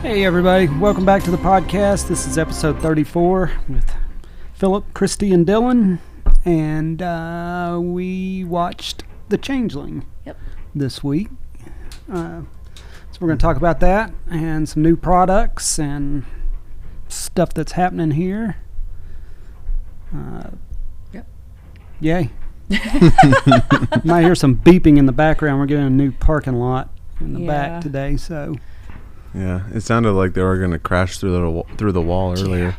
Hey everybody, welcome back to the podcast. This is episode 34 with Philip, Christy, and Dylan, and we watched The Changeling this week. So we're going to talk about that and some new products and stuff that's happening here. Yay. You might hear some beeping in the background. We're getting a new parking lot in the back today, so... Yeah, it sounded like they were going to crash through the wall earlier.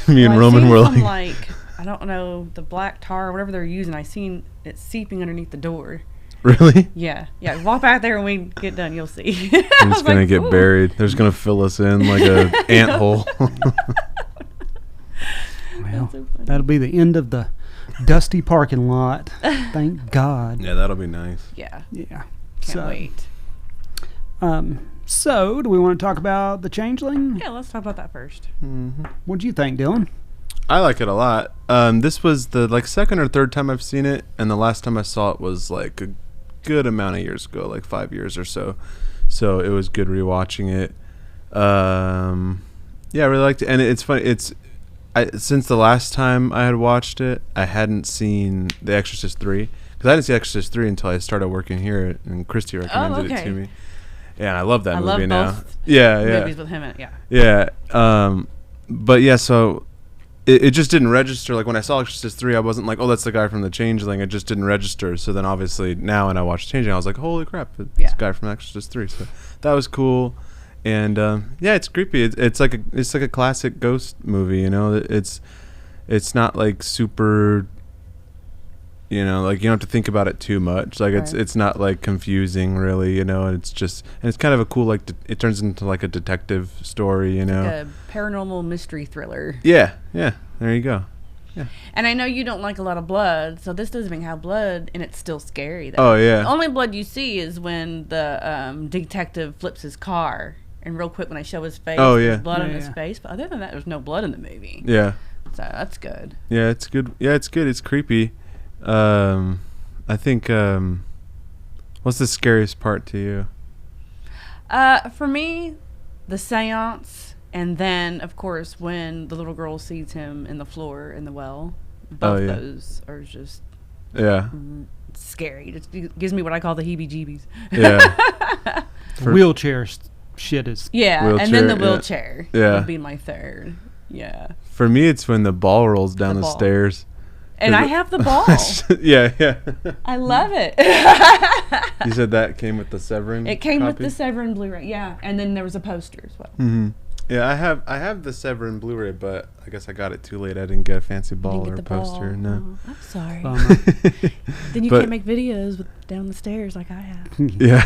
Me and Roman were like... I don't know, the black tar or whatever they're using. I seen it seeping underneath the door. Really? Yeah. Walk back there when we get done, you'll see. I'm just going to get buried. They're just going to fill us in like an ant hole. Well, so that'll be the end of the dusty parking lot. Thank God. Yeah, that'll be nice. Yeah. Can't wait. So, do we want to talk about The Changeling? Yeah, let's talk about that first. Mm-hmm. What'd you think, Dylan? I like it a lot. This was the second or third time I've seen it, and the last time I saw it was like a good amount of years ago, like 5 years or so. So it was good rewatching it. Yeah, I really liked it, and it's funny. Since the last time I had watched it, I hadn't seen The Exorcist 3, because I didn't see Exorcist 3 until I started working here, and Christy recommended it to me. Yeah, and I love that movie now. Both movies with him in it. Yeah. But yeah, so it just didn't register. Like when I saw Exorcist 3, I wasn't like, oh, that's the guy from The Changeling. It just didn't register. So then obviously now when I watched Changeling, I was like, holy crap, it's the guy from Exorcist 3. So that was cool. And yeah, it's creepy. It's like a classic ghost movie. You know, it's not like super. You know, like you don't have to think about it too much. Like it's not like confusing really, you know, and it's kind of a cool, like it turns into like a detective story, you know. Like a paranormal mystery thriller. Yeah, there you go. Yeah. And I know you don't like a lot of blood, so this doesn't even have blood, and it's still scary though. Oh yeah. The only blood you see is when the detective flips his car, and real quick when they show his face, there's blood on his face. But other than that, there's no blood in the movie. Yeah. So that's good. Yeah, it's good. Yeah, it's good. It's creepy. I think, what's the scariest part to you? For me, the seance, and then, of course, when the little girl sees him in the floor in the well. Both those are just scary. It gives me what I call the heebie-jeebies. Yeah. Wheelchair shit is... Yeah, and then the wheelchair would be my third. Yeah. For me, it's when the ball rolls down the stairs. And I have the ball. Yeah. I love it. You said that came with the Severin? It came with the Severin Blu-ray, yeah. And then there was a poster as well. Mm-hmm. Yeah, I have the Severin Blu-ray, but I guess I got it too late. I didn't get a fancy ball or a poster. Ball. No. Oh, I'm sorry. Then you can't make videos down the stairs like I have. Yeah.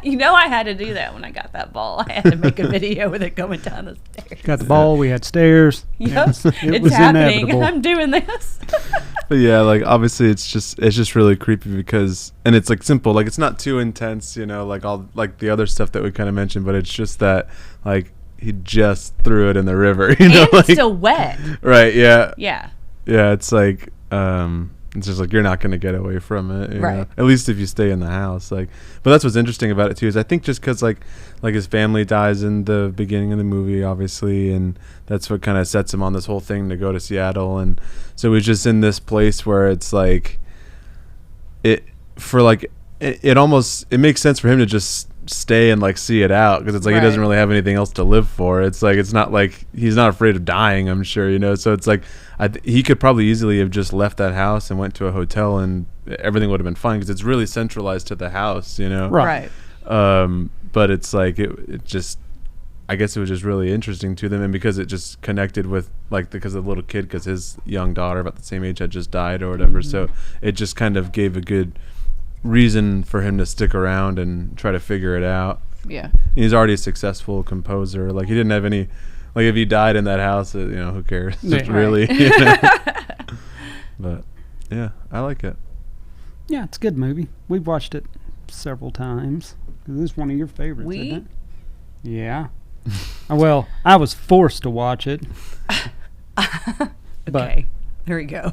You know I had to do that when I got that ball. I had to make a video with it going down the stairs. Got the ball, we had stairs. Yep. It it's was happening. Inevitable. I'm doing this. But yeah, like obviously it's just really creepy because, and it's like simple, like it's not too intense, you know, like all like the other stuff that we kind of mentioned, but it's just that like he just threw it in the river, you know, and it's still wet. Right? Yeah. Yeah. Yeah, it's like it's just like you're not gonna get away from it, you know? At least if you stay in the house. Like, but that's what's interesting about it too is I think just because like his family dies in the beginning of the movie, obviously, and that's what kind of sets him on this whole thing to go to Seattle, and so he's just in this place where it's like it makes sense for him to just stay and like see it out because it's like he doesn't really have anything else to live for. It's like it's not like he's not afraid of dying, I'm sure, you know. So it's like he could probably easily have just left that house and went to a hotel and everything would have been fine because it's really centralized to the house, you know. Right. But it's like it just, I guess it was just really interesting to them, and because it just connected with like because of the little kid, because his young daughter about the same age had just died or whatever. Mm-hmm. So it just kind of gave a good reason for him to stick around and try to figure it out. Yeah. He's already a successful composer. Like he didn't have any, like if he died in that house, you know, who cares? Really. You know? But yeah, I like it. Yeah, it's a good movie. We've watched it several times. This is one of your favorites, isn't it? Yeah. Well, I was forced to watch it. Okay. There we go.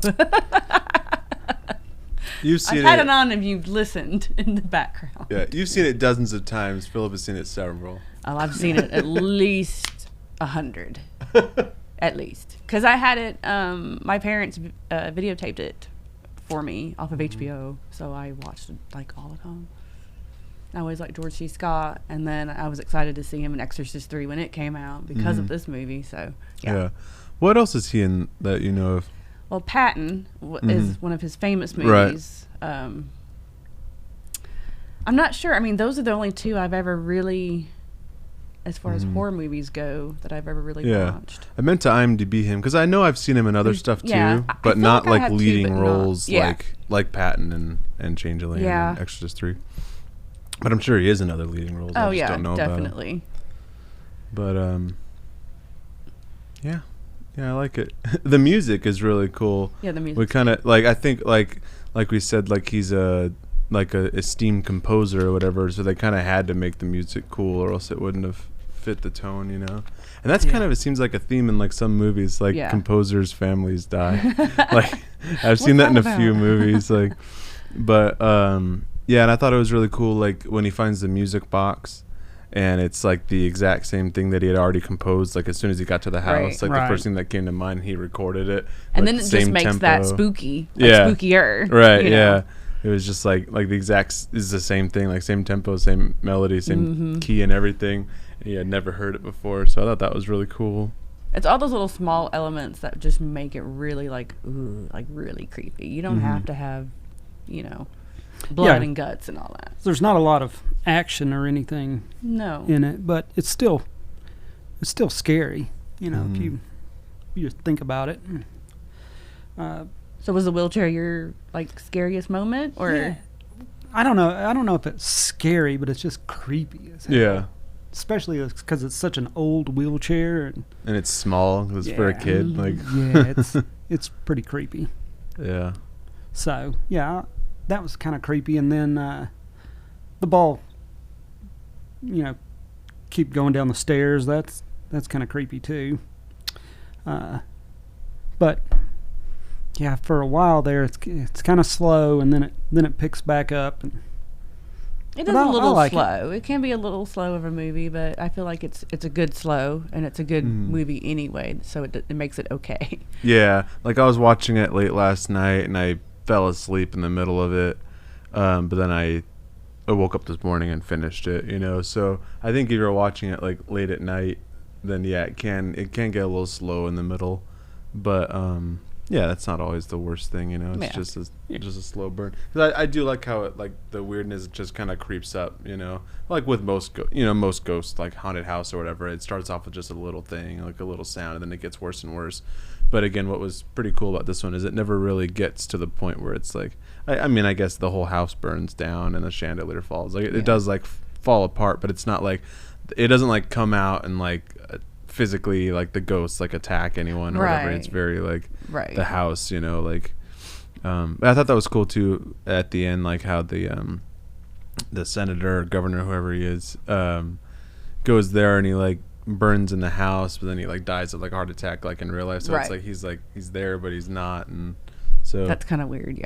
You've seen I've had it on and you've listened in the background. Yeah, you've seen it dozens of times. Philip has seen it several. I've seen it at least 100. At least. Because I had it, my parents videotaped it for me off of HBO, so I watched it like all the time. I always liked George C. Scott, and then I was excited to see him in Exorcist 3 when it came out because of this movie, so yeah. What else is he in that you know of? Well, Patton is one of his famous movies. Right. I'm not sure. I mean, those are the only two I've ever really, as far as horror movies go, that I've ever really watched. I meant to IMDb him because I know I've seen him in other stuff too, but not like leading roles like Patton and Changeling and Exorcist 3. But I'm sure he is in other leading roles. I just don't know definitely. But yeah, I like it. The music is really cool. Yeah, the music. We kind of like. I think like we said, like he's a esteemed composer or whatever. So they kind of had to make the music cool, or else it wouldn't have fit the tone, you know. And that's kind of, it seems like a theme in like some movies, like composers' families die. Like I've seen that in a few movies, like. But yeah, and I thought it was really cool, like when he finds the music box. And it's like the exact same thing that he had already composed. Like as soon as he got to the house, like the first thing that came to mind, he recorded it. And then it just makes that spooky, spookier. Right. Yeah. It was just like the exact is the same thing, like same tempo, same melody, same key and everything. And he had never heard it before, so I thought that was really cool. It's all those little small elements that just make it really like really creepy. You don't have to have, blood and guts and all that. There's not a lot of action or anything in it, but it's still scary, if you just think about it. So was the wheelchair your like scariest moment, or? Yeah. I don't know if it's scary, but it's just creepy as hell. Yeah. Especially because it's such an old wheelchair and it's small. Because for a kid, like it's pretty creepy. Yeah. So yeah, that was kind of creepy, and then the ball, keep going down the stairs. That's kind of creepy too. But yeah, for a while there, it's kind of slow, and then it picks back up. And it is a little slow. It can be a little slow of a movie, but I feel like it's a good slow, and it's a good movie anyway. So it makes it okay. Yeah, like I was watching it late last night, and I fell asleep in the middle of it, but then I woke up this morning and finished it. So I think if you're watching it like late at night, then it can get a little slow in the middle, but yeah, that's not always the worst thing, It's just a slow burn. 'Cause I do like how it, like the weirdness just kind of creeps up, like with most most ghosts, like haunted house or whatever. It starts off with just a little thing, like a little sound, and then it gets worse and worse. But again, what was pretty cool about this one is it never really gets to the point where it's like, I mean, I guess the whole house burns down and the chandelier falls. Like it does like fall apart, but it's not like, it doesn't like come out and like physically like the ghosts like attack anyone or whatever. It's very like the house, like I thought that was cool too at the end, like how the senator or governor, whoever he is, goes there and he like burns in the house, but then he like dies of like a heart attack like in real life. So it's like he's there but he's not, and so that's kind of weird.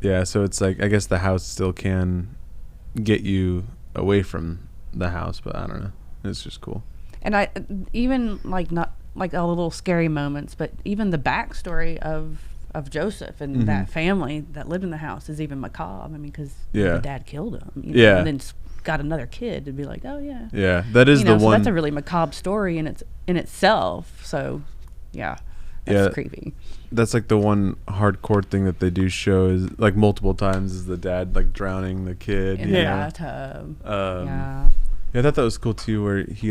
Yeah, so it's like I guess the house still can get you away from the house, but I don't know, it's just cool. And I even like not like all the little scary moments, but even the backstory of Joseph and that family that lived in the house is even macabre. I mean, because the dad killed him, and then got another kid to be like, oh yeah, that is the so one. That's a really macabre story in itself. So that's creepy. That's like the one hardcore thing that they do show is like multiple times is the dad like drowning the kid in the bathtub. Yeah, I thought that was cool too, where he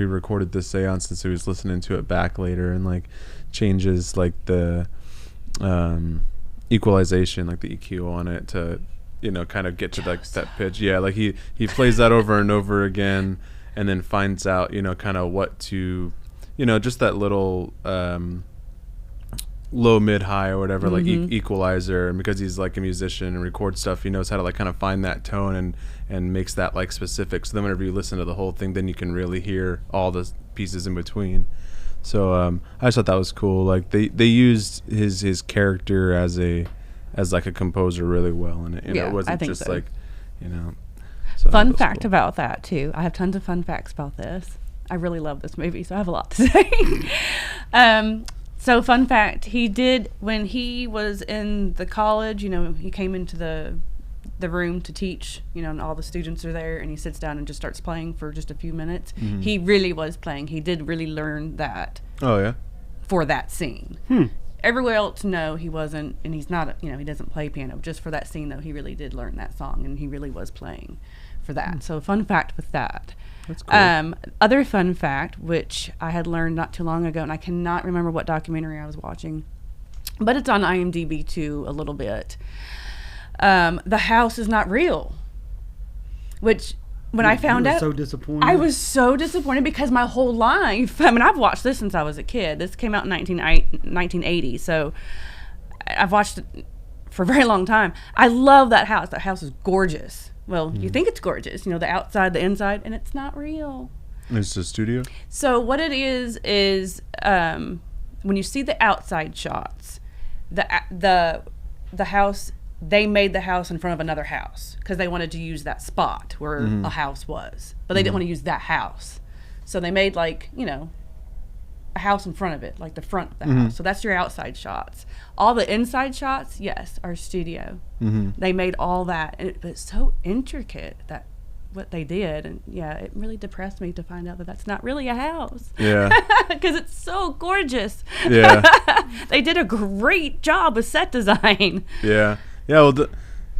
recorded this seance, and so he was listening to it back later and like changes like the equalization, like the EQ on it to kind of get to like that pitch. Yeah, like he plays that over and over again, and then finds out kind of what to just that little low, mid, high or whatever, like equalizer. And because he's like a musician and records stuff, he knows how to like kind of find that tone and makes that like specific. So then whenever you listen to the whole thing, then you can really hear all the pieces in between. So I just thought that was cool. Like they used his character as like a composer really well, and it wasn't just like So Fun that's fact cool. about that too. I have tons of fun facts about this. I really love this movie, so I have a lot to say. So fun fact, he did, when he was in the college, he came into the room to teach, and all the students are there, and he sits down and just starts playing for just a few minutes. Mm-hmm. He really was playing. He did really learn that Oh yeah. for that scene. Everywhere else, no, he wasn't, and he's not, he doesn't play piano. Just for that scene, though, he really did learn that song, and he really was playing for that. So fun fact with that. That's cool. Other fun fact, which I had learned not too long ago, and I cannot remember what documentary I was watching, but it's on IMDb too a little bit. The house is not real, which when I found out, so disappointed. I was so disappointed because my whole life, I've watched this since I was a kid. This came out in 1980, so I've watched it for a very long time. I love that house. That house is gorgeous. Well, you think it's gorgeous, the outside, the inside, and it's not real. It's a studio. So what it is when you see the outside shots, the house, they made the house in front of another house because they wanted to use that spot where a house was, but they didn't want to use that house. So they made a house in front of it, like the front of the house. So that's your outside shots. All the inside shots, yes, are studio. They made all that, and it's so intricate that what they did, and it really depressed me to find out that that's not really a house. Yeah. Because it's so gorgeous. Yeah. They did a great job with set design. Yeah. Yeah. Well,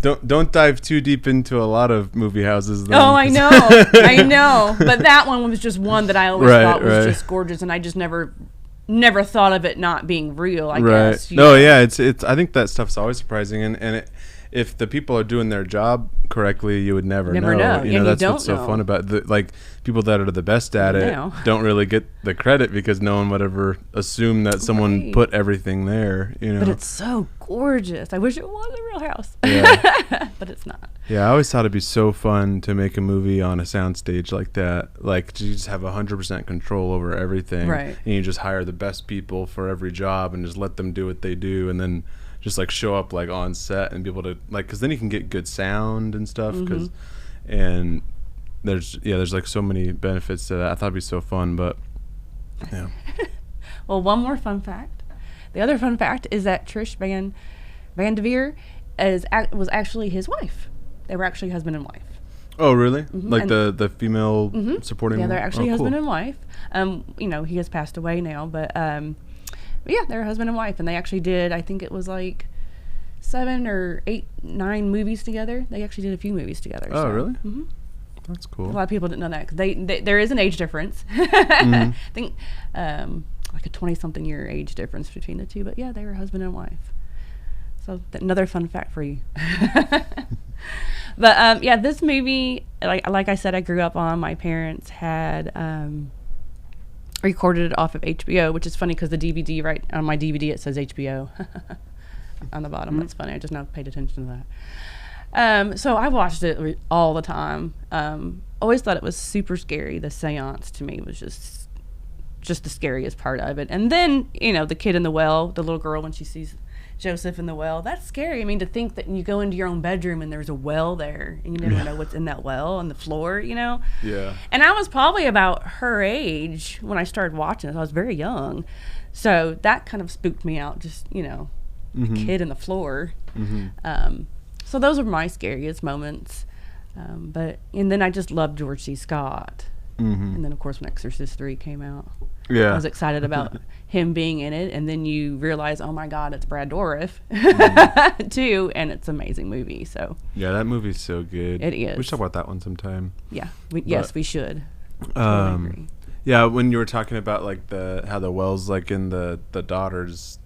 don't dive too deep into a lot of movie houses. Then, Oh, I know, I know. But that one was just one that I always thought was just gorgeous, and I just never thought of it not being real. I guess. No, yeah, it's. I think that stuff's always surprising, and if the people are doing their job correctly, you would never know. Yeah, You know, that's don't what's so know. fun about people that are the best at it don't really get the credit because no one would ever assume that someone put everything there. But it's so gorgeous. I wish it was a real house. Yeah. But it's not. Yeah, I always thought it'd be so fun to make a movie on a soundstage like that. Like, you just have 100% control over everything. Right. And you just hire the best people for every job and just let them do what they do. And then just, show up, on set and be able to, because then you can get good sound and stuff. And there's so many benefits to that. I thought it'd be so fun, but, yeah. Well, one more fun fact. The other fun fact is that Trish Van Devere was actually his wife. They were actually husband and wife. Oh, really? Like the female supporting? Yeah, they're actually cool. husband and wife. He has passed away now, but yeah, they're husband and wife, and they actually did, I think it was 7 or 8, 9 movies together. They actually did a few movies together. Oh, so. really? That's cool. A lot of people didn't know that because there is an age difference. I think a 20-something year age difference between the two, but yeah, they were husband and wife. So another fun fact for you. But yeah, this movie, like I said, I grew up on. My parents had recorded it off of HBO, which is funny because the DVD, right on my DVD, it says HBO on the bottom. That's funny. I just now paid attention to that. So I watched it all the time. Always thought it was super scary. The seance to me was just the scariest part of it. And then, the kid in the well, the little girl when she sees Joseph in the well, that's scary. I mean, to think that you go into your own bedroom and there's a well there and you never know what's in that well on the floor, Yeah. And I was probably about her age when I started watching it. I was very young. So that kind of spooked me out, just, the kid in the floor. So those were my scariest moments. And then I just loved George C. Scott. And then, of course, when Exorcist 3 came out, I was excited about him being in it. And then you realize, oh, my God, it's Brad Dourif, too. And it's an amazing movie. So yeah, that movie's so good. It is. We should talk about that one sometime. Yeah. Yes, we should. Totally agree. Yeah, when you were talking about how the wells in the daughter's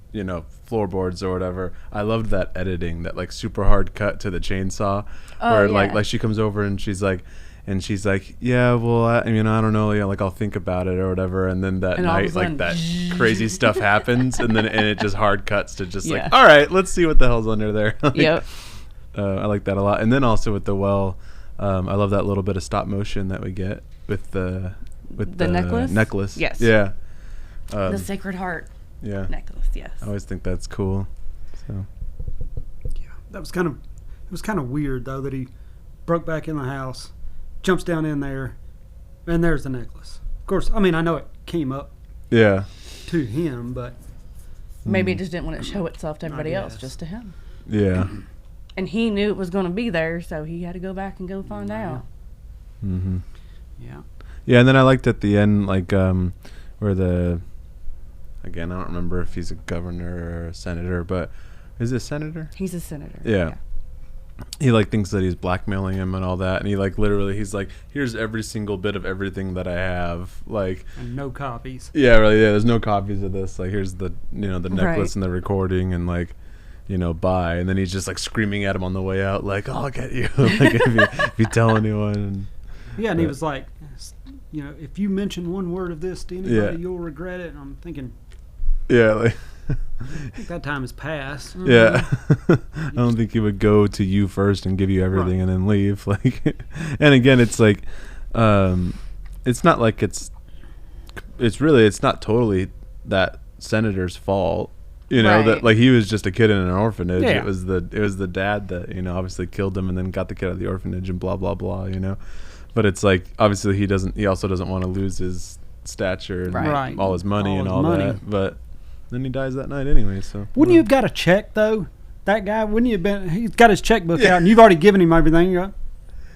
floorboards or whatever, I loved that editing, that super hard cut to the chainsaw, where like she comes over and she's like, yeah, well, I don't know, I'll think about it or whatever, and then that night that crazy stuff happens, and it just hard cuts to just all right, let's see what the hell's under there. Yep. I like that a lot. And then also with the well, I love that little bit of stop motion that we get with the necklace. Yes. Yeah. The Sacred Heart. Yeah. Necklace. Yes. I always think that's cool. So. Yeah, it was kind of weird though that he broke back in the house jumps down in there, and there's the necklace. Of course, I mean, I know it came up Yeah. to him, but Maybe it just didn't want to show itself to everybody else, guess. just to him. Yeah. And he knew it was going to be there, so he had to go back and go find out. Mm-hmm. yeah. Yeah, and then I liked at the end, like, where again, I don't remember if he's a governor or a senator, but is it a senator? He's a senator. Yeah. He, like, thinks that he's blackmailing him and all that, and he, like, literally, he's like, here's every single bit of everything that I have, like. And no copies. Yeah, really, yeah, there's no copies of this, like, here's the, the necklace Right. and the recording, and, like, buy, and then he's just, like, screaming at him on the way out, like, oh, I'll get you, like, if you tell anyone, and. Yeah, and he was like, if you mention one word of this to anybody, you'll regret it. And I'm thinking, Yeah, like. I think that time has passed. Yeah. I don't think he would go to you first and give you everything and then leave. Like, and again, it's like, it's not like it's not totally that senator's fault. Right. That like he was just a kid in an orphanage. Yeah. It was the dad that, obviously killed him and then got the kid out of the orphanage and blah, blah, blah, But it's like, obviously he also doesn't want to lose his stature and Right. all his money All and his all money. that. But then he dies that night anyway, so. Wouldn't you have got a check, though? That guy, wouldn't you have been, he's got his checkbook out, and you've already given him everything. You're like,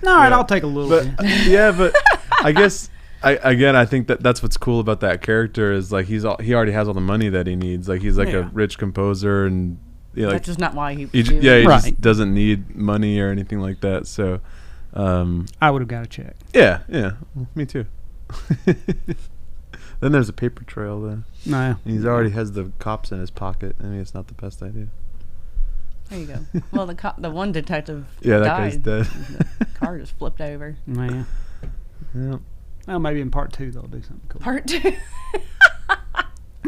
all right, Yeah. I'll take a little But bit. yeah, but I guess I think that's what's cool about that character is like he already has all the money that he needs. Like he's like a Yeah. rich composer and like That's just not why he. he Right. just doesn't need money or anything like that. So I would have got a check. yeah, me too. Then there's a paper trail there. No. And he already has the cops in his pocket. I mean, it's not the best idea. There you go. Well, the one detective. Yeah, that died. guy's dead. The car just flipped over. Man. Yeah. Well, maybe in part 2 they'll do something cool. Part 2.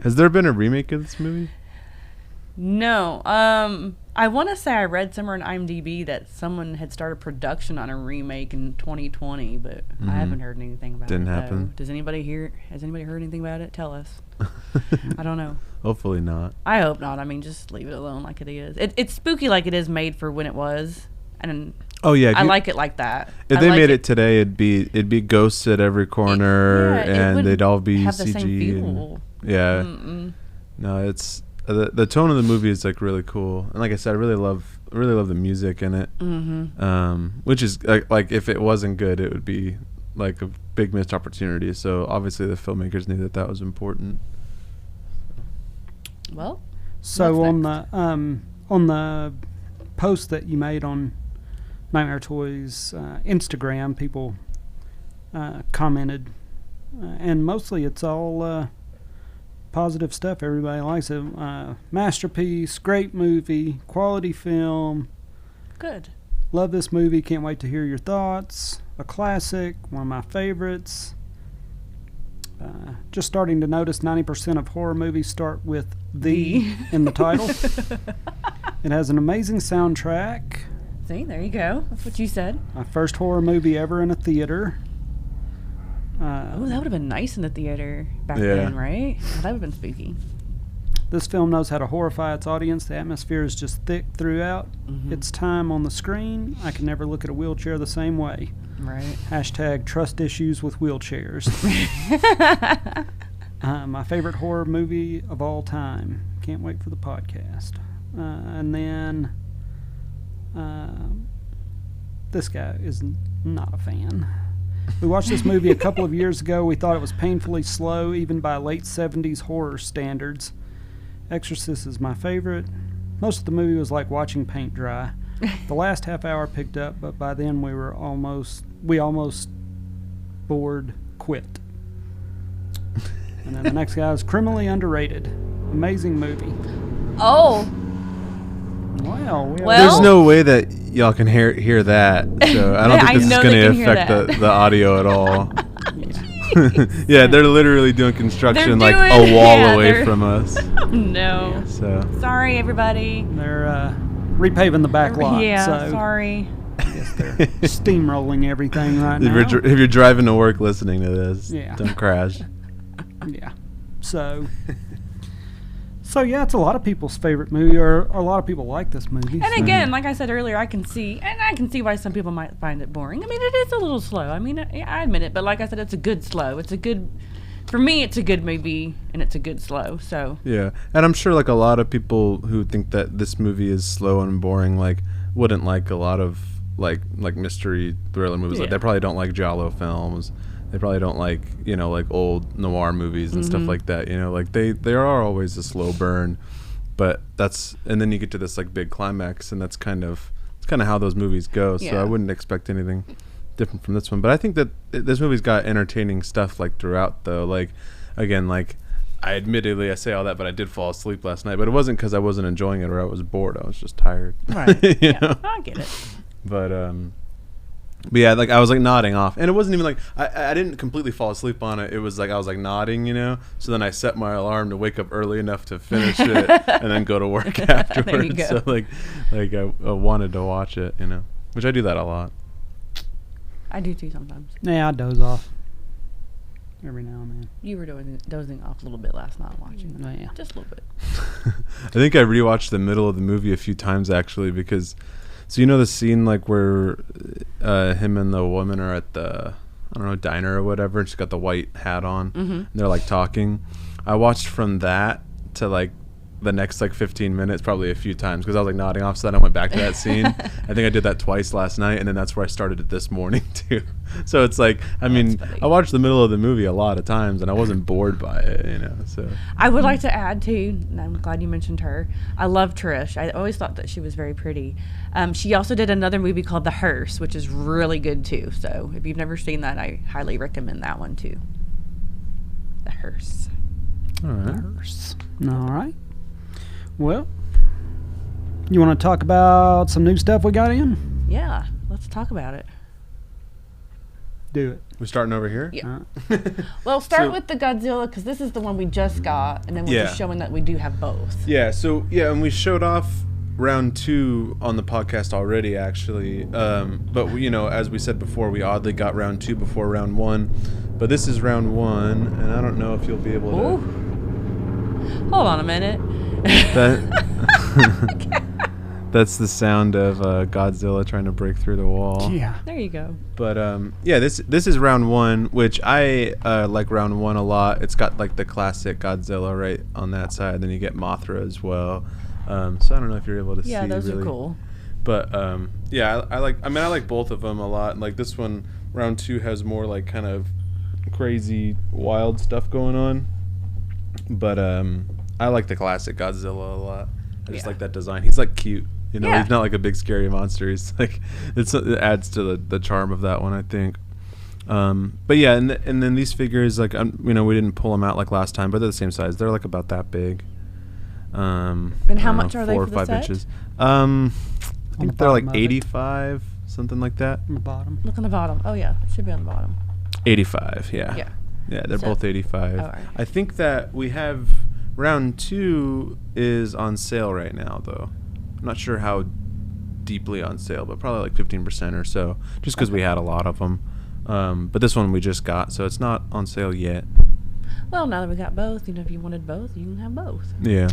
Has there been a remake of this movie? No. I want to say I read somewhere on IMDb that someone had started production on a remake in 2020, but I haven't heard anything about Didn't it. happen. Has anybody heard anything about it? Tell us. I don't know. Hopefully not. I hope not. I mean, just leave it alone like it is. It's spooky like it is made for when it was, and Oh yeah, I like it like that. If I they like made it today, it'd be ghosts at every corner, Yeah, it and wouldn't they'd all be have CG. the same feel. Yeah, Mm-mm. no, it's the tone of the movie is like really cool, and like I said, I really love the music in it. Mm-hmm. Which is like if it wasn't good, it would be like a big missed opportunity. So obviously the filmmakers knew that was important. Well, So what's on the post that you made on Nightmare Toys Instagram, people commented, and mostly it's all positive stuff. Everybody likes it. Masterpiece, great movie, quality film. good. Love this movie. Can't wait to hear your thoughts. A classic, one of my favorites. Just starting to notice 90% of horror movies start with "the" in the title. It has an amazing soundtrack. See, there you go. That's what you said. My first horror movie ever in a theater. Oh, that would have been nice in the theater back Yeah. then, right? Oh, that would have been spooky. This film knows how to horrify its audience. The atmosphere is just thick throughout its time on the screen. I can never look at a wheelchair the same way. Right. # trust issues with wheelchairs. My favorite horror movie of all time. Can't wait for the podcast. And then this guy is not a fan. We watched this movie a couple of years ago. We thought it was painfully slow, even by late 70s horror standards. Exorcist is my favorite. Most of the movie was like watching paint dry. The last half hour picked up, but by then we almost bored quit. And then the next guy is criminally underrated. Amazing movie. Oh, Wow. Well- There's no way that y'all can hear that, so I don't Yeah, think I this is know going they to can hear affect that. the audio at all. Yeah, they're literally doing construction They're like a doing- wall yeah, away they're- from us. no. So Sorry, everybody. They're repaving the back lot. Yeah, so sorry. I guess they're steamrolling everything right now. if you're driving to work listening to this, Yeah. don't crash. Yeah. So So yeah, it's a lot of people's favorite movie, or a lot of people like this movie. And so. again, like I said earlier, I can see why some people might find it boring. I mean, it is a little slow. I mean, I admit it, but like I said, it's a good slow. For me, it's a good movie, and it's a good slow. So yeah, and I'm sure like a lot of people who think that this movie is slow and boring, like wouldn't like a lot of like mystery thriller movies. Yeah. Like they probably don't like giallo films. They probably don't like, like old noir movies and stuff like that. Like they are always a slow burn, but and then you get to this like big climax, and it's kind of how those movies go. So I wouldn't expect anything different from this one. But I think that this movie's got entertaining stuff like throughout, though. Like again, like I say all that, but I did fall asleep last night. But it wasn't because I wasn't enjoying it or I was bored. I was just tired. right, you know? I get it. But yeah, like I was like nodding off, and it wasn't even like I didn't completely fall asleep on it. It was like I was like nodding, So then I set my alarm to wake up early enough to finish it, and then go to work afterwards. There you go. So like I wanted to watch it, which I do that a lot. I do too sometimes. Yeah, I doze off every now and then. You were dozing off a little bit last night watching. Oh, yeah. Just a little bit. I think I rewatched the middle of the movie a few times actually because. So the scene like where him and the woman are at the diner or whatever, and she's got the white hat on, and they're like talking. I watched from that to like the next like 15 minutes probably a few times because I was like nodding off, so then I went back to that scene. I think I did that twice last night, and then that's where I started it this morning too. So it's like I watched the middle of the movie a lot of times, and I wasn't bored by it, So I would like to add too, and I'm glad you mentioned her. I love Trish. I always thought that she was very pretty. She also did another movie called The Hearse, which is really good too. So if you've never seen that, I highly recommend that one too. The Hearse. All right. Hearse. All right. Well, you want to talk about some new stuff we got in? Yeah, let's talk about it. Do it. We're starting over here? Yeah. Well, start with the Godzilla because this is the one we just got, and then we're just showing that we do have both. Yeah, and we showed off round 2 on the podcast already, actually. But, as we said before, we oddly got round 2 before round 1. But this is round 1, and I don't know if you'll be able to... Ooh. Hold on a minute. That's the sound of Godzilla trying to break through the wall. Yeah. There you go. But this is round 1, which I like round 1 a lot. It's got like the classic Godzilla right on that side. Then you get Mothra as well. So I don't know if you're able to see. Yeah, those really. are cool. But I like both of them a lot. Like this one, round 2 has more like kind of crazy, wild stuff going on. But I like the classic Godzilla a lot. I just like that design. He's like cute. He's not like a big scary monster. He's like it adds to the charm of that one, I think. But yeah, and then these figures like we didn't pull them out like last time, but they're the same size. They're like about that big. And how much are they 4 for or 5 the set? inches? I think they're like bottom of it. 85, something like that. On the bottom. Look on the bottom. Oh yeah, it should be on the bottom. 85, yeah. Yeah. Yeah, they're So- both 85. Oh, all right. I think that we have round 2 is on sale right now, though. I'm not sure how deeply on sale, but probably like 15% or so, just because we had a lot of them. But this one we just got, so it's not on sale yet. Well, now that we got both, if you wanted both, you can have both. Yeah.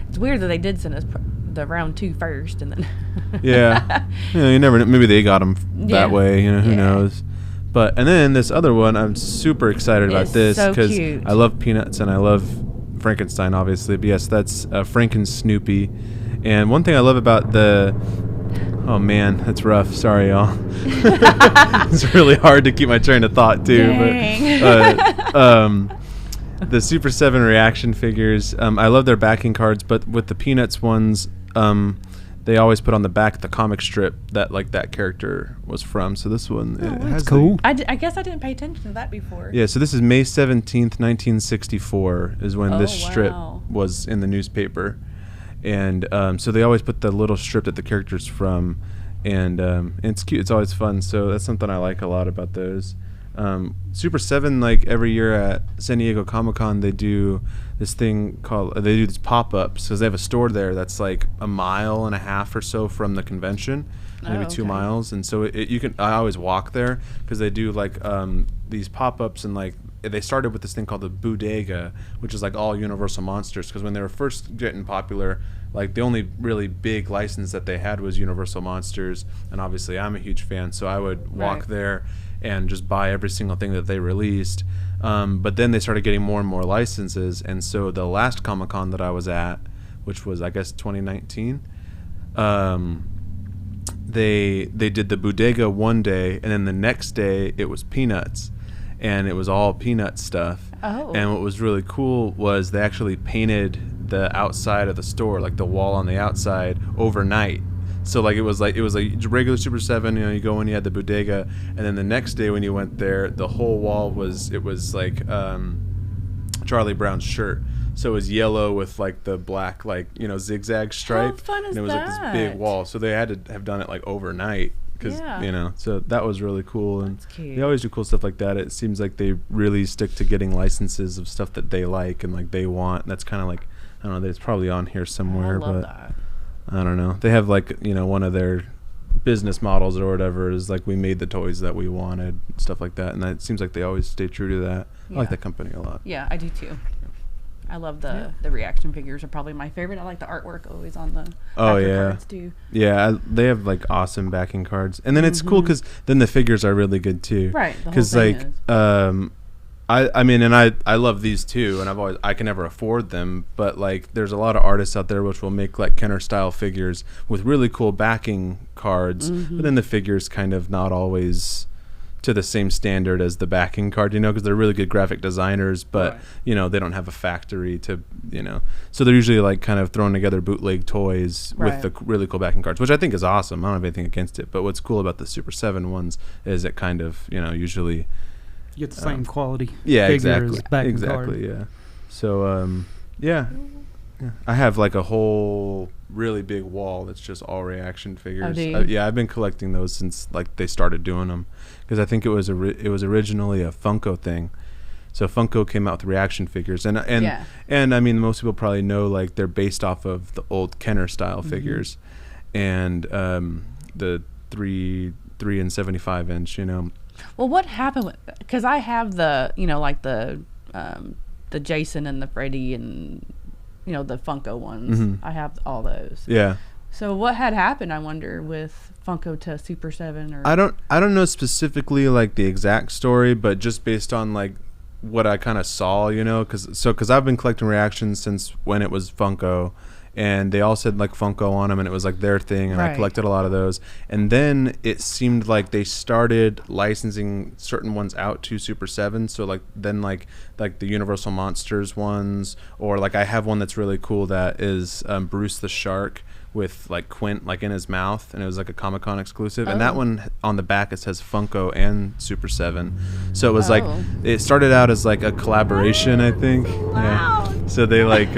It's weird that they did send us the round 2 first, and then. Yeah. You never know. Maybe they got them Yeah. that way. Who Yeah. knows? And then this other one, I'm super excited about It's this so because cute. I love Peanuts and I love Frankenstein, obviously. But yes, that's Franken Snoopy. And one thing I love about oh man, that's rough. Sorry, y'all. It's really hard to keep my train of thought too. Dang. But the Super 7 reaction figures, I love their backing cards, but with the Peanuts ones, they always put on the back the comic strip that like that character was from. So this one it has cool. I guess I didn't pay attention to that before. Yeah, so this is May 17th, 1964 is when this strip wow. was in the newspaper. And so they always put the little strip that the character's from. And it's cute. It's always fun. So that's something I like a lot about those. Super 7, like every year at San Diego Comic-Con, they do this thing called they do these pop-ups because they have a store there that's like a mile and a half or so from the convention, maybe 2 miles, and so I always walk there because they do like these pop-ups, and like they started with this thing called the bodega, which is like all Universal monsters, because when they were first getting popular, like the only really big license that they had was Universal Monsters, and obviously I'm a huge fan, so I would walk there and just buy every single thing that they released. But then they started getting more and more licenses, and so the last Comic-Con that I was at, which was I guess 2019, they did the bodega one day, and then the next day it was Peanuts, and it was all Peanut stuff. Oh. And what was really cool was they actually painted the outside of the store, like the wall on the outside, overnight. So like it was like regular Super 7, you know, you go in, you had the bodega, and then the next day when you went there, the whole wall was like Charlie Brown's shirt. So it was yellow with like the black, like, you know, zigzag stripe. How fun is and it was like this big wall. So they had to have done it like overnight, because you know, so that was really cool. And they always do cool stuff like that. It seems like they really stick to getting licenses of stuff that they like and like they want. That's kind of like, I don't know, it's probably on here somewhere, I love but that. I don't know. They have like, you know, one of their business models or whatever is like, we made the toys that we wanted, stuff like that. And that seems like they always stay true to that. I like that company a lot. Yeah, I do too. I love the reaction figures are probably my favorite. I like the artwork always on the cards too. Yeah, they have like awesome backing cards, and then it's cool because then the figures are really good too. Right. Because like I mean, and I love these too, and I can never afford them, but like there's a lot of artists out there which will make like Kenner style figures with really cool backing cards, but then the figures kind of not always to the same standard as the backing card, you know, because they're really good graphic designers, but you know, they don't have a factory to, you know, so they're usually like kind of throwing together bootleg toys with the really cool backing cards, which I think is awesome. I don't have anything against it, but what's cool about the Super 7 ones is it kind of, you know, usually you get the same quality figure as backing card. Yeah. So yeah, I have like a whole really big wall that's just all reaction figures. I've been collecting those since like they started doing them, because I think it was originally a Funko thing. So Funko came out with reaction figures, and I mean, most people probably know like they're based off of the old Kenner style figures, and the 3 and 75 inch, you know. Well, what happened with, because I have the, you know, like the Jason and the Freddy and, you know, the Funko ones. I have all those. Yeah. So what had happened, I wonder, with Funko to Super 7? Or I don't know specifically like the exact story, but just based on like what I kind of saw, you know, because I've been collecting reactions since when it was Funko, and they all said like Funko on them, and it was like their thing, and I collected a lot of those. And then it seemed like they started licensing certain ones out to Super 7. So like then like the Universal Monsters ones, or like I have one that's really cool that is Bruce the Shark with like Quint like in his mouth, and it was like a Comic-Con exclusive, and that one on the back it says Funko and Super 7. So it was like, it started out as like a collaboration, I think. Yeah. So they like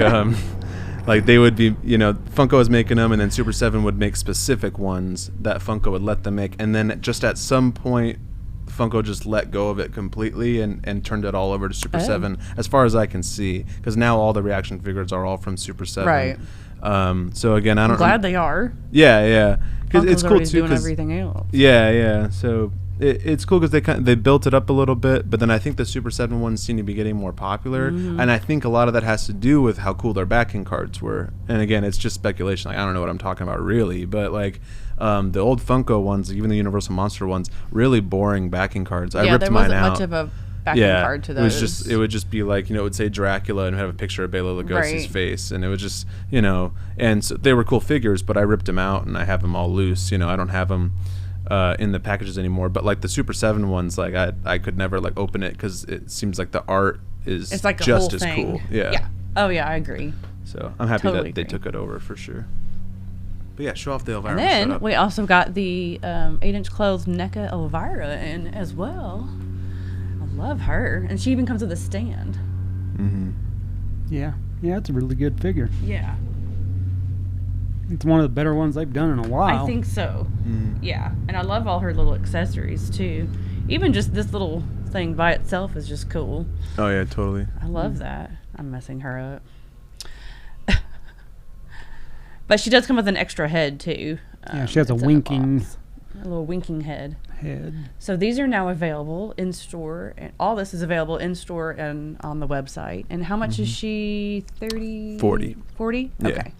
like they would be, you know, Funko was making them, and then Super 7 would make specific ones that Funko would let them make, and then just at some point Funko just let go of it completely and turned it all over to Super 7, as far as I can see, because now all the reaction figures are all from Super 7. Right. So again, I'm glad they are. Yeah, because it's cool too. Doing everything else. Yeah. So it's cool because they built it up a little bit, but then I think the Super 7 ones seem to be getting more popular, and I think a lot of that has to do with how cool their backing cards were. And again, it's just speculation. Like I don't know what I'm talking about really, but like the old Funko ones, even the Universal Monster ones, really boring backing cards. I ripped mine out. There wasn't much of a backing card to those. It would just be like, you know, it would say Dracula and have a picture of Bela Lugosi's face, and it was just, you know, and so they were cool figures, but I ripped them out and I have them all loose. You know, I don't have them in the packages anymore. But like the Super 7 ones, like I could never like open it because it seems like the art is like just as cool. Yeah. Oh yeah, I agree. So I'm happy that they took it over for sure. But yeah, show off the Elvira. And then we also got the 8-inch clothes NECA Elvira in as well. Love her, and she even comes with a stand. Yeah, it's a really good figure. Yeah, it's one of the better ones they've done in a while. I think so. Yeah, and I love all her little accessories too. Even just this little thing by itself is just cool. Oh yeah, totally. I love that. I'm messing her up. But she does come with an extra head too. Yeah, she has a winking, a little winking head. So these are now available in store, and all this is available in store and on the website. And how much is she? 30? 40. 40? Yeah. Okay. I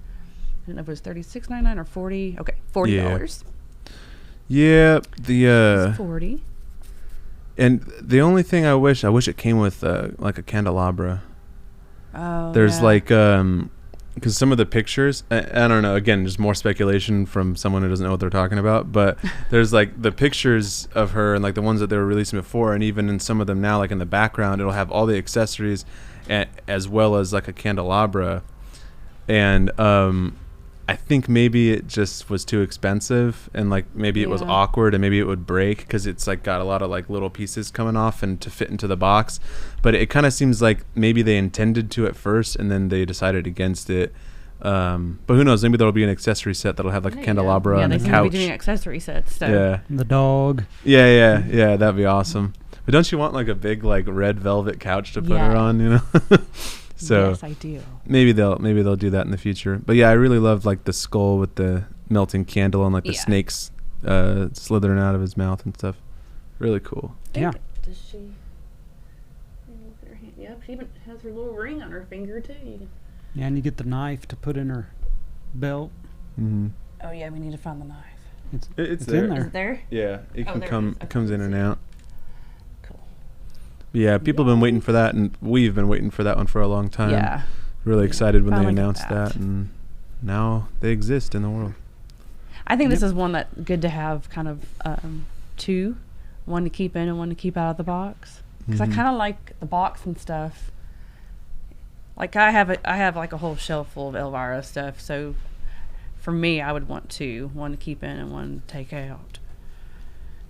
didn't know if it was $36.99 or 40. Okay, $40. Yeah, the It's 40. And the only thing I wish it came with like a candelabra. Oh. There's yeah. like because some of the pictures, I don't know, again, just more speculation from someone who doesn't know what they're talking about, but there's like the pictures of her and like the ones that they were releasing before, and even in some of them now, like in the background, it'll have all the accessories as well as like a candelabra. And I think maybe it just was too expensive, and like maybe it was awkward, and maybe it would break because it's like got a lot of like little pieces coming off and to fit into the box. But it kind of seems like maybe they intended to at first, and then they decided against it. But who knows? Maybe there'll be an accessory set that'll have like a candelabra and a couch. Yeah, they seem to be doing accessory sets. So. Yeah, the dog. Yeah, that'd be awesome. But don't you want like a big like red velvet couch to put her on? You know. So yes, I do. Maybe they'll do that in the future. But yeah, I really loved like the skull with the melting candle and like the snakes slithering out of his mouth and stuff. Really cool. Yeah. Does she? Look at her hand. Yep, she even has her little ring on her finger too. Yeah, and you get the knife to put in her belt. Mm-hmm. Oh yeah, we need to find the knife. It's there. In there. Is it there? Yeah, it can come. It comes in and out. Cool. Yeah, people have been waiting for that, and we've been waiting for that one for a long time. Yeah. Really excited when they Finally announced that, and now they exist in the world. I think this is one that good to have kind of two, one to keep in and one to keep out of the box. Because I kind of like the box and stuff. Like I have like a whole shelf full of Elvira stuff. So for me, I would want two, one to keep in and one to take out.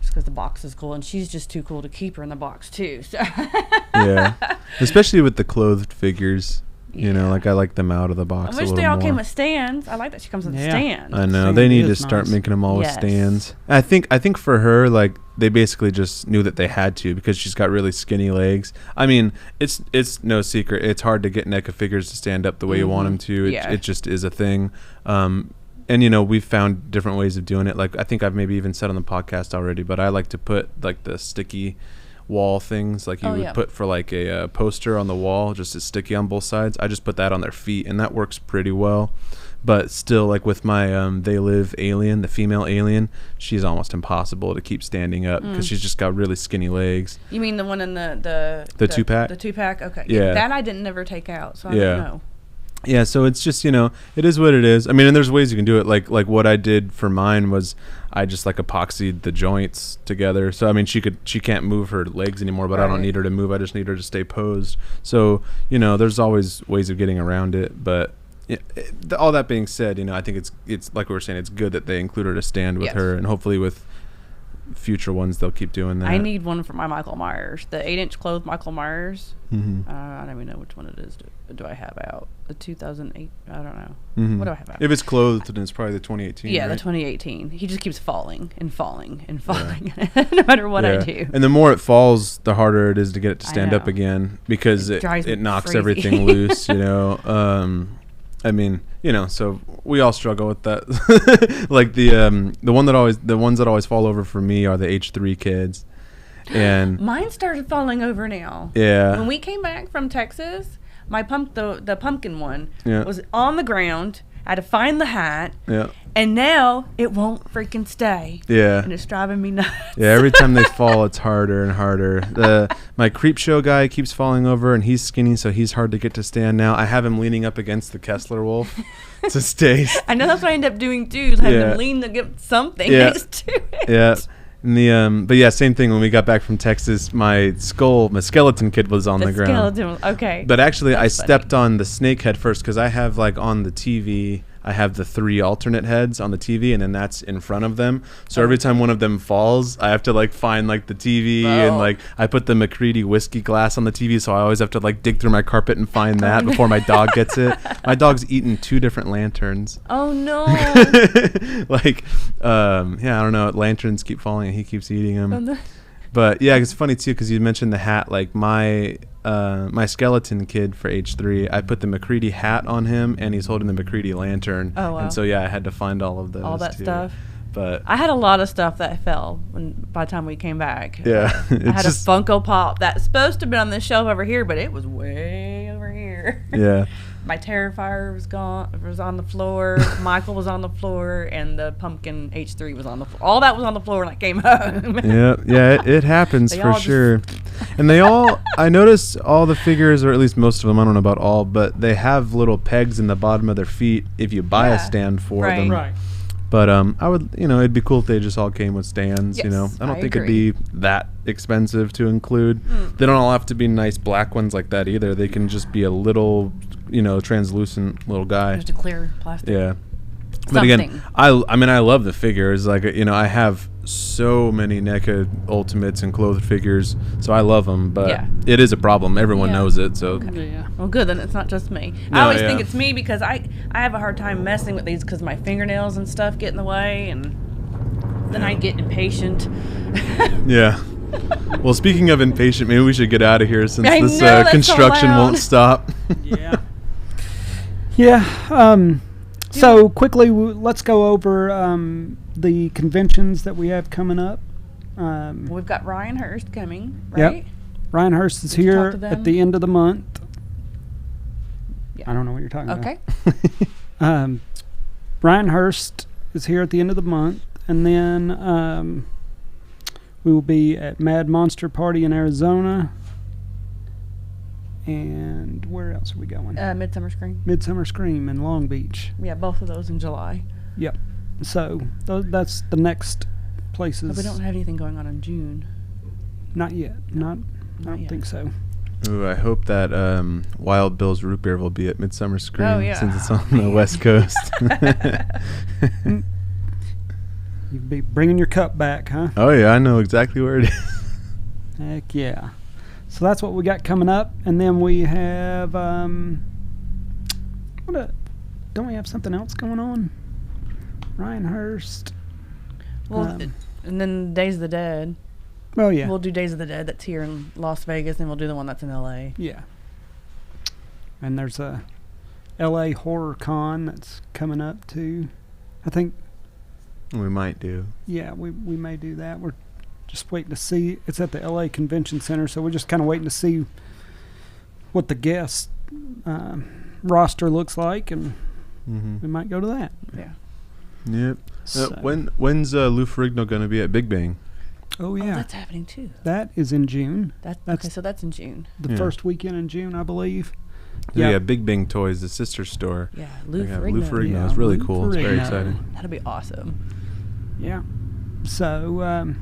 Just because the box is cool, and she's just too cool to keep her in the box too. So Yeah, especially with the clothed figures. You know, like I like them out of the box. I wish they all came with stands. I like that she comes with stands. I know they need to start making them all with stands. I think for her, like they basically just knew that they had to because she's got really skinny legs. I mean, it's no secret. It's hard to get NECA figures to stand up the way you want them to. It just is a thing. And you know, we've found different ways of doing it. Like I think I've maybe even said on the podcast already, but I like to put like the sticky wall things like you would put for like a poster on the wall, just as sticky on both sides. I just put that on their feet, and that works pretty well. But still, like with my They Live alien, the female alien, she's almost impossible to keep standing up because she's just got really skinny legs. You mean the one in the 2-pack? The 2-pack, okay. Yeah. That I didn't never take out, so I don't know. Yeah, so it's just, you know, it is what it is. I mean, and there's ways you can do it. Like what I did for mine was I just like epoxied the joints together. So I mean, she can't move her legs anymore, but I don't need her to move. I just need her to stay posed. So, you know, there's always ways of getting around it. But all that being said, you know, I think it's like we were saying, it's good that they included a stand with her, and hopefully with future ones they'll keep doing that. I need one for my Michael Myers, the 8-inch clothed Michael Myers. I don't even know which one it is. Do I have out the 2008? I don't know. What do I have out? If it's clothed, then it's probably the 2018. Yeah, right? the 2018. He just keeps falling and falling and falling, no matter what I do. And the more it falls, the harder it is to get it to stand up again because it knocks crazy. everything loose. You know. I mean, you know, so we all struggle with that. Like the ones that always fall over for me are the H3 kids, and mine started falling over now. Yeah. When we came back from Texas, my the pumpkin one was on the ground. I had to find the hat. Yeah. And now it won't freaking stay. Yeah. And it's driving me nuts. Yeah, every time they fall, it's harder and harder. My creep show guy keeps falling over, and he's skinny, so he's hard to get to stand now. I have him leaning up against the Kessler Wolf to stay. I know that's what I end up doing too, is having him lean to get something next to it. Yeah. And but yeah, same thing. When we got back from Texas, my skeleton kid was on the ground. Skeleton, okay. But actually, I stepped on the snake head first because I have like on the TV, I have the 3 alternate heads on the TV, and then that's in front of them. So every time one of them falls, I have to like find like the TV, and like I put the McCready whiskey glass on the TV, so I always have to like dig through my carpet and find that before my dog gets it. My dog's eaten 2 different lanterns. Oh no! Like, I don't know. Lanterns keep falling, and he keeps eating them. But yeah, it's funny too because you mentioned the hat. Like my skeleton kid for H3, I put the McCready hat on him, and he's holding the McCready lantern. Oh wow! And so yeah, I had to find all of those. All that too. stuff. But I had a lot of stuff that fell by the time we came back. Yeah, I had a Funko Pop that's supposed to have been on this shelf over here, but it was way over here. Yeah. My Terrifier was on the floor. Michael was on the floor, and the pumpkin H3 was on the floor. All that was on the floor when I came home. Yeah, it happens for sure. And I noticed all the figures, or at least most of them, I don't know about all, but they have little pegs in the bottom of their feet if you buy a stand for them. Right. But I would, it'd be cool if they just all came with stands. Yes, I don't think it'd be that expensive to include. They don't all have to be nice black ones like that either. They can just be a little, translucent little guy. Just a clear plastic. Yeah. But again, I love the figures. Like, I have so many NECA Ultimates and clothed figures, so I love them. But it is a problem. Everyone knows it. So yeah. Well, good. Then it's not just me. I always think it's me because I have a hard time messing with these because my fingernails and stuff get in the way, and then I get impatient. Yeah. Well, speaking of impatient, maybe we should get out of here since this construction won't stop. Yeah. Yeah. So quickly, let's go over the conventions that we have coming up. We've got Ryan Hurst coming, right? Yep. Ryan Hurst is here at the end of the month. Yeah. I don't know what you're talking about. Okay. Ryan Hurst is here at the end of the month, and then we will be at Mad Monster Party in Arizona. And where else are we going? Midsummer Scream. Midsummer Scream in Long Beach. Yeah, both of those in July. Yep. So that's the next places. But we don't have anything going on in June. Not yet. I don't think so. Ooh, I hope that Wild Bill's Root Beer will be at Midsummer Scream since it's on the West Coast. You'd be bringing your cup back, huh? Oh, yeah. I know exactly where it is. Heck yeah. So that's what we got coming up. And then we have, don't we have something else going on? Ryan Hurst. Well, and then Days of the Dead. Oh, yeah. We'll do Days of the Dead that's here in Las Vegas, and we'll do the one that's in L.A. Yeah. And there's a L.A. Horror Con that's coming up, too. I think. We might do. Yeah, we may do that. We're just waiting to see. It's at the LA Convention Center, so we're just kind of waiting to see what the guest roster looks like, and we might go to that. Yeah. Yep. So when's Lou Ferrigno going to be at Big Bang? Oh, yeah. Oh, that's happening, too. That is in June. Okay, so that's in June. The first weekend in June, I believe. Yeah, Big Bang Toys, the sister store. Yeah, Lou Ferrigno. Yeah, it's really cool. It's very exciting. That'll be awesome. Yeah. So,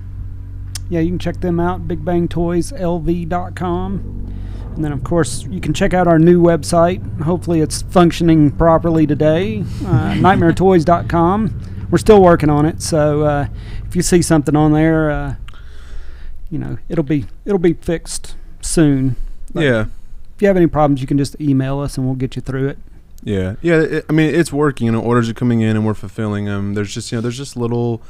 you can check them out, bigbangtoyslv.com. And then, of course, you can check out our new website. Hopefully it's functioning properly today, nightmaretoys.com. We're still working on it, so if you see something on there, it'll be fixed soon. But if you have any problems, you can just email us, and we'll get you through it. Yeah. It's working. Orders are coming in, and we're fulfilling them. There's just, little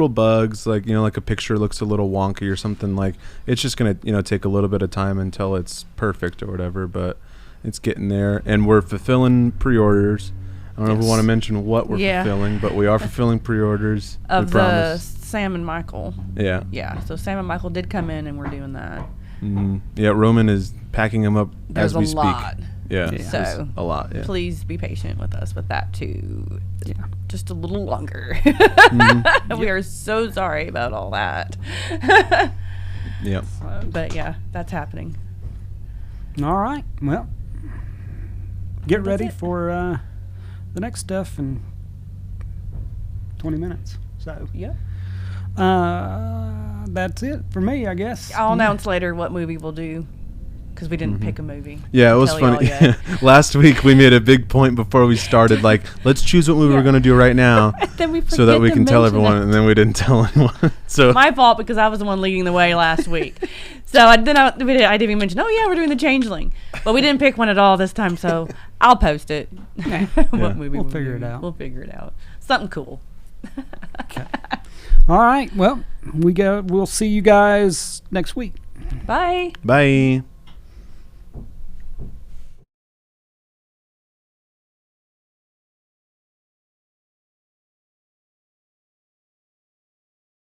bugs, like a picture looks a little wonky or something. Like it's just gonna, take a little bit of time until it's perfect or whatever. But it's getting there, and we're fulfilling pre-orders. I don't know if we want to mention what we're fulfilling, but we are fulfilling pre-orders of the Sam and Michael. Yeah. Yeah. So Sam and Michael did come in, and we're doing that. Mm-hmm. Yeah. Roman is packing them up as we speak. There's a lot. Yeah. So a lot. Yeah. Please be patient with us with that too. Yeah. Just a little longer. We are so sorry about all that. Yep. But yeah, that's happening. All right. Well, get ready for the next stuff in 20 minutes. So that's it for me, I guess. I'll announce later what movie we'll do. Because we didn't pick a movie. Yeah, it was funny. Last week we made a big point before we started, like, let's choose what movie we're going to do right now so that we can tell everyone, and then we didn't tell anyone. So my fault, because I was the one leading the way last week. So I didn't even mention, we're doing The Changeling. But we didn't pick one at all this time, so I'll post it. What movie we'll figure it out. We'll figure it out. Something cool. Okay. All right. Well, we'll see you guys next week. Bye. Bye.